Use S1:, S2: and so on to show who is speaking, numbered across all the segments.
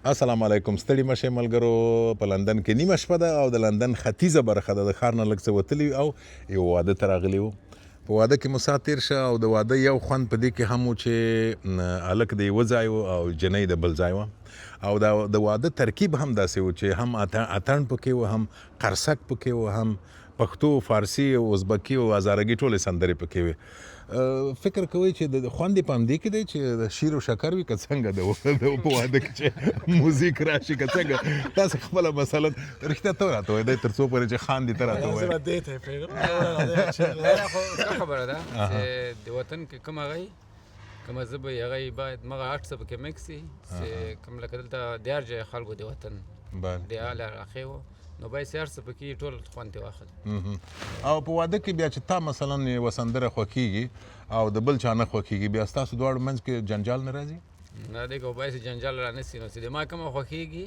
S1: السلام علیکم. ستړي مشه ملګرو. په لندن کې نیمه شپه ده او د لندن ختیځه برخه ده. د ښار نه لږ څه وتلي او یو واده ته راغلي وو. په واده کې مو ساعت تېر شه او د واده یو خوند په دې کې هم و چې هلک د یوه ځای و او جنۍ د بل ځای وه. او د واده ترکیب هم داسې و چې هم اتڼ پکې و، هم قرصک پکې و، هم پښتو، فارسي او ازبکي او هزارګي ټولې سندرې پکې وې. فکر کوئ چې د خوند یې په همدې کې دی چې د شیر او شکر وي که څنګه د په واده کې چې موزیک راشي که څنګه؟ تاسې خپله مثلا رښتیا ته راته وایئ دی تر څو پورې چې خاندي ته راته
S2: وایئ. ښه خبره ده چې د وطن کې کوم هغه کومه ژبه وي هغه باید مغه هر څه پکې مکس وي چې کوم لکه دلته د هر ځای خلکو د وطن د اعلی علاقې وو نو باید چې هر څه پکې ټول خوند یې واخلي.
S1: او په واده کې بیا چې تا مثلا یوه سندره خوښېږي او د بل چا نه خوښېږي بیا ستاسو دواړو منځ کې جنجال نه راځي؟
S2: نه دی که باید چې جنجال را نه سي نو چې د ما کومه خوښېږي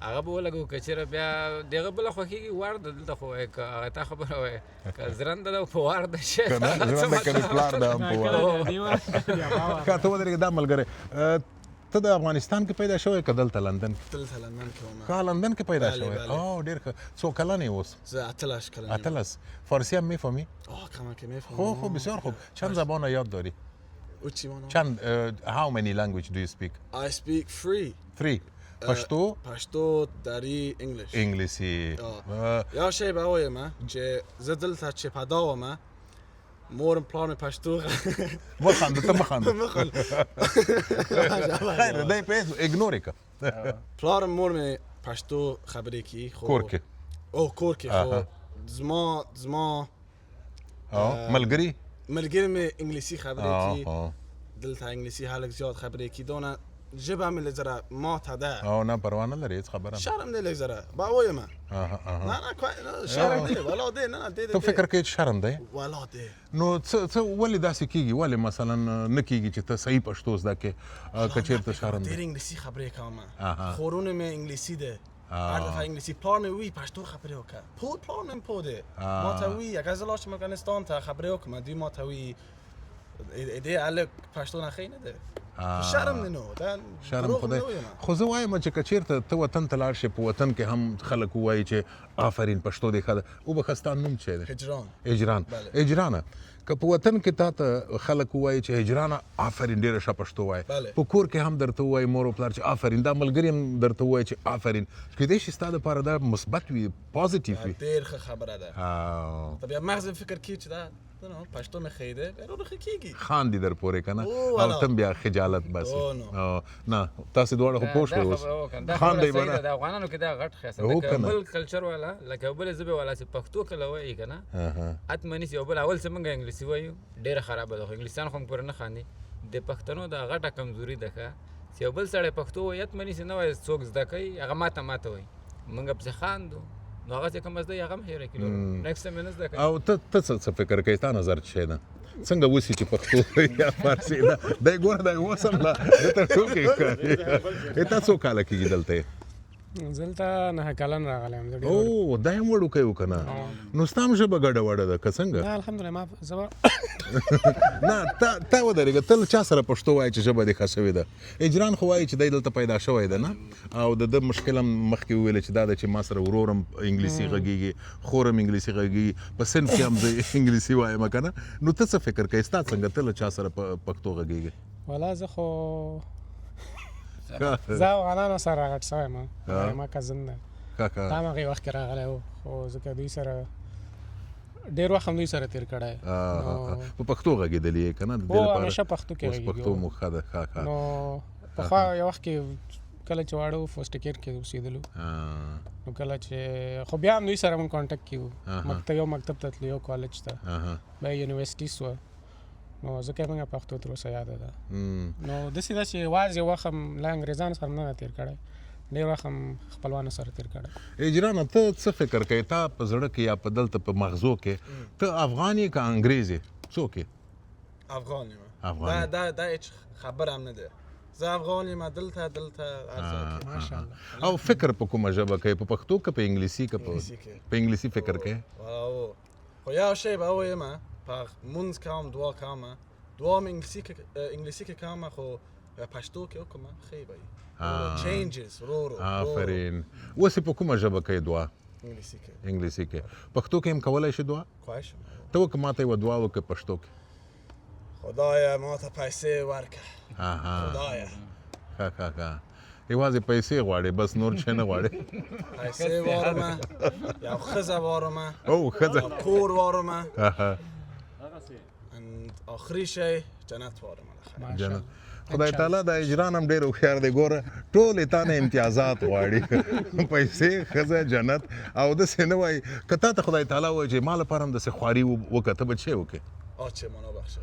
S2: هغه به ولګو که چېرې بیا د هغه بله خوښېږي وار ده دلته خو وایي که هغه تا خبره وایي که زرنده ده په وار ده شی
S1: زرنده که مې پلار ده هم په وار. ښه ته ودرېږه دا ملګری ته د افغانستان کې پیدا شوی که دلته لندن کې؟
S3: دلته لندن کې وم.
S1: ښه لندن کې پیدا شوی. اوه ډېر ښه. څو کلن یې اوس؟
S3: زه 18 کلن یم.
S1: 18. فارسی هم میفهمی؟
S3: کمک میفهمم.
S1: خوب بسیار خوب. چند زبان یاد داری؟ چند how many language do you speak?
S3: I speak three.
S1: پښتو،
S3: دری، انګلیش.
S1: انګلیسي.
S3: یا شی به وایم چې زه دلته چې پیدا وم مورم پلان پښتو
S1: مخنده ته مخنده خیر دی پیس اگنور که
S3: پلارم مورم پښتو خبرې کی
S1: کور کې
S3: کور کې خو زما
S1: ملګری
S3: مې انګلیسي خبرې کی دلته انګلیسي هلک زیاد خبرې کی دونه ژبه مې لږ ذره ماته ده
S1: او نه پروا نه لري هېڅ خبره
S3: شرم دی لږ ذره به وایم نه شرم دی ولا دی نه دی
S1: ته فکر کوې چې شرم دی
S3: ولا دی
S1: نو څه ولې داسې کېږي ولې مثلا نه کېږي چې ته صحیح پښتو زده کړې که چېرته شرم دی
S3: ډېر انګلیسي خبرې کوم خورونه مې انګلیسي ده هر دفعه انګلیسي پلار مې وی پښتو خبرې وکړه پلار مې پوه دی ما ته وی اگر زه لاړ شم افغانستان ته خبرې وکړم دوی ما ته وی دې هلک پښتو نه ښه نه دی شرم نه نو
S1: شرم خدای خو زه وایم چې که چېرته ته وطن ته لاړ شې په وطن کې هم خلک ووایي چې آفرین پښتو دې ښه ده وبښه ستا نوم چې دی هجرانه که په وطن کې تا ته خلک ووایي چې هجرانه آفرین ډېره ښه پښتو وایي په کور کې هم درته ووایي مور او پلار چې آفرین دا ملګري هم درته ووایي چې آفرین کیدای شي ستا دپاره دا مثبت وي پازیټیو وي
S3: ډېر ښه خبره ده ته بیا مغز فکر کوي چې دا پښتو مې ښه دی بیا نو ښه کېږي
S1: خاندي در پورې که نه او ته بیا خجالت باسي نه تاسې دواړه خو پوه شوئ اوس خاندئ به نه
S2: د افغانانو کې دا غټ ښایسته لکه بل کلچر والا لکه بلې ژبې والا چې پښتو کله وایي که نه حتما نیسي او بل اول څه موږ انګلیسي وایو ډېره خرابه ده خو انګلیسیان خو موږ پورې نه خاندي د پښتنو دا غټه کمزوري ده ښه چې یو بل سړی پښتو وایي حتما نیسي نه وایي څوک زده کوي هغه ماته وایي موږ پسې خاندو نو هغه چې کومه زده یې هغه هم هېره کړي نیکسټ ټایم یې نه زده کوي.
S1: او ته څه فکر کوې ستا نظر څه شی ده څنګه وسي چې پښتو یا فارسي ده دی ګوره دی اوس هم لا ده تر ټوکې ښکاري تا څو کاله کېږي دلته
S4: زه دلته 9 کلن راغلی یم.
S1: او دا هم وړوکی و که نه نو ستا هم ژبه ګډه وډه ده که څنګه؟
S4: نه الحمدلله ما زه
S1: نه تا ودرېږه ته له چا سره پښتو وایې چې ژبه دې ښه شوې ده؟ اجران خو وایي چې دی دلته پیدا شوی ده نه او د ده مشکل هم مخکې وویله چې دا ده چې ما سره ورور هم انګلیسي غږېږي خور هم انګلیسي غږېږي په صنف کې هم زه انګلیسي وایم که نه نو ته څه فکر کوې ستا څنګه ته له چا سره پښتو غږېږې؟
S4: والا زه خو زه افغانانو سره راغټ شوی یم ما کزن ده دا هم هغې وخت کې راغلی و خو ځکه دوی سره ډېر وخت هم دوی سره تېر کړی
S1: په پښتو غږېدلې یې که نه
S4: هو همیشه پښتو کې
S1: اوس پښتو مو ښه ده
S4: نو پخوا یو وخت کې کله چې واړه وو فسټ کیر کې اوسېدلو نو کله چې خو بیا هم دوی سره مونږ کانټیکټ کې وو یو مکتب ته تلو یو کالج ته بیا یونیورسټي سوه نو ځکه موږ پښتو تر اوسه یاده ده نو داسې ده چې یوازې وخت هم له انګریزانو سره نه تېر کړی ډېر وخت هم خپلوانو سره تېر کړی.
S1: اجرانه ته څه فکر کوې تا په زړه کې یا په دلته په مغزو کې ته افغان یې که انګریز یې څوک یې؟
S3: افغان یم دا هېڅ خبره هم نه ده زه افغان یم دلته
S4: ماشاءالله.
S1: او فکر په کومه ژبه کوې په پښتو که په انګلیسي که په انګلیسي فکر کوې؟
S3: خو یو شی به ووایم په مونځ کوم دعا کوم دعا مې انګلیسي کې کوم خو یا پښتو کې وکړم ښه به چینجز ورو
S1: آفرین. اوس په کومه ژبه کوي دعا؟
S3: انګلیسي کې.
S1: انګلیسي کې. پښتو کې هم کولی شي دعا؟
S3: خواهش
S1: ته وکړه ما ته یوه دعا وکړه پښتو کې.
S3: خدایا ما ته پیسې ورکړه. خدایا.
S1: ښه یوازې پیسې غواړې بس نور شی نه غواړې؟
S3: پیسې غواړمه، یو ښځه غواړمه،
S1: او ښځه
S3: کور غواړمه، آخري شی جنت غواړمه.
S1: جنت. خدای تعالی د اجران هم ډېر هوښیار دی. ګوره ټولې تا نه امتیازات غواړي، پیسې، ښځه، جنت. او داسې نه وایي که تا ته خدای تعالی وایي چې ما لپاره هم داسې خواري وکړه ته به څه وکړې؟
S3: چې ما نبخشه.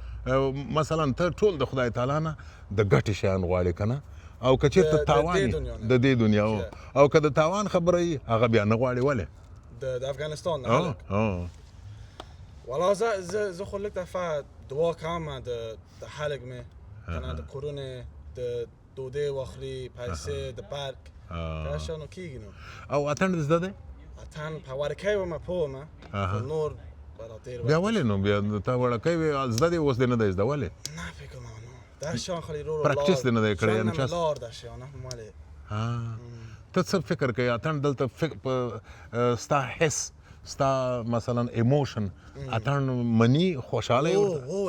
S1: مثلا ته ټول د خدای تعالی نه د ګټې شیان غواړې که نه؟ او که چېرته تاوان د دې دنیا او که د تاوان خبره وي هغه بیا نه غواړې. ولې؟
S3: د افغانستان نه هلک. والا زه خو لږ دفعه دعا کوم د هلک مې کنه د کورونې د ډوډۍ واخلي، پیسې، د برق دا شیانو کېږي نو.
S1: او اتڼ دې زده دی؟
S3: اتڼ په وړکۍ ومه پوه ومه خو نور
S1: بیا ولې نو بیا تا وړکۍ وې زده دی اوس دې نه دی زده؟ ولې؟
S3: نه فکر کوم دا شیان خالي رو
S1: پراکټیس دې نه دی کړی؟
S3: ژوند مې لار دا شیان هم ولې.
S1: ته څه فکر کوې اتڼ دلته ستا حس ستا مثلا ایموشن اتڼ مني خوشحاله یې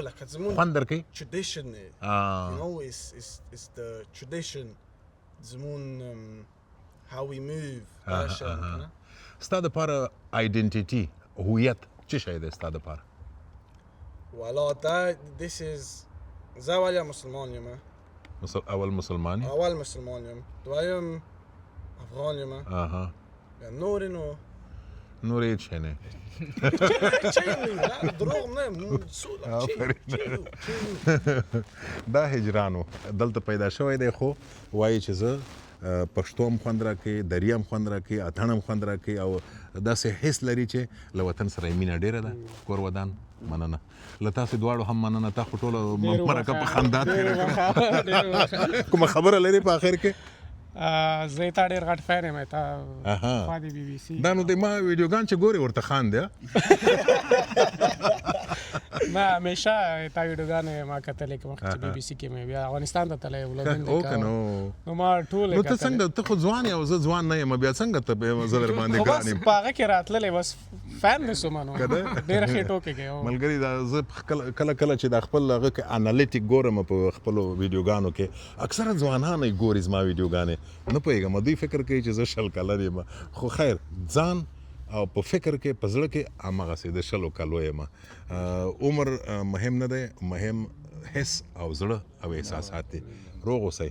S3: لکه زموږ
S1: خوند درکوي؟
S3: tradition دی you know it's the tradition زموږ how we move دا شیان کنه.
S1: ستا دپاره آیډنټیټي هویت څه شی دی ستا دپاره؟
S3: والا دا this is زه اول مسلمان یم.
S1: اول مسلمان یې؟
S3: اول مسلمان یم. دویم افغان یم. نور نو
S1: نور هیڅ شی نه.
S3: دروغ نه.
S1: دا هجرانو دلته پیدا شوی دی خو وایي چې زه پښتو هم خوند راکوي، دري هم خوند راکوي، اتڼ هم خوند راکوي او داسې حس لري چې له وطن سره یې مینه ډېره ده. کور ودان مننه. له تاسې دواړو هم مننه. تا خو ټوله مرکه په خندا تېره کړه. کومه خبره لرې په آخر کې؟
S4: زه تا ډېر غټ فین یم تا خوا د بي بي سي.
S1: دا نو د ما ویډیوګان چې ګورې ورته خاندې؟
S4: ما همیشه تا ویډیوګانې ما کتلې که مخکې چې بي بي سي کې مې بیا افغانستان ته تللی ولدین دی که نو ما ټولې
S1: نو ته څنګه ته خو ځوان یې او زه ځوان نه یم بیا څنګه ته زه در باندې ګران یم؟
S4: په هغه کې راتللی بس فین مې شوم نو ډېره ښې ټوکې کوي
S1: ملګري. دا زه کله کله چې دا خپل هغه کې انالیټیک ګورم په خپلو ویډیوګانو کې اکثره ځوانان یې ګوري زما ویډیوګانې. نه پوهېږم دوی فکر کوي چې زه شل کلن یم خو خیر ځان او په فکر کې په زړه کې هماغسې د شلو کلو یم. عمر مهم نه دی، مهم حس او زړه او احساسات دي. روغ اوسئ.